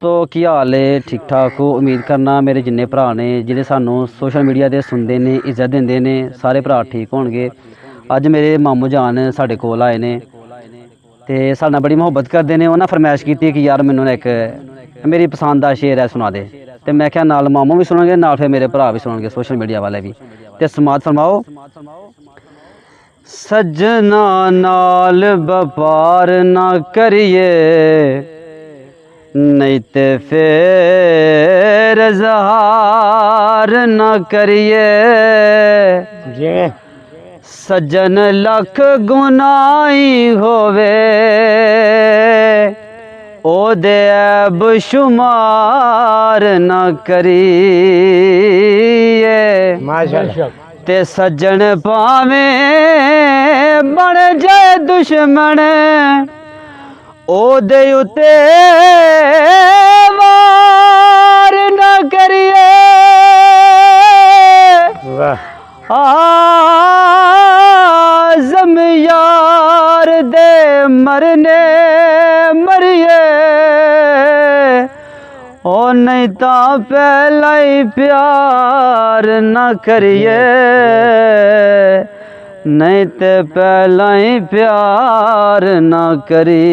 तो की हाल है? ठीक ठाक हो? उम्मीद करना मेरे जिन्ने भरा ने जिहड़े सानू सोशल मीडिया ते सुनते ने, इज्जत देंदे ने, सारे भरा ठीक होणगे। अज मेरे मामू जान साढ़े कोल आए ने ते साडे नाल बड़ी मुहब्बत करते ने। उन्हें फरमाइश की कि यार मैनू एक मेरी पसंद का शेर है सुना दे। तो मैं क्या नाल मामू भी सुनगे, नाल फिर मेरे भरा भी सुनगे, सोशल मीडिया वाले भी। तो समात फरमाओ। सज्जना नाल व्यापार ना करिए, नहीं ते फिर ज़हार न करिए। सज्जन लख गुनाही होवे, ओदे ऐब शुमार न करिए। ते सज्जन भावें बन जाए दुश्मन, ओदे उते वार न करिए। आज़म यार दे मरने मरिए, ओ नहीं तो पहला ही प्यार न करिए, नहीं ते पहला ही प्यार ना करी।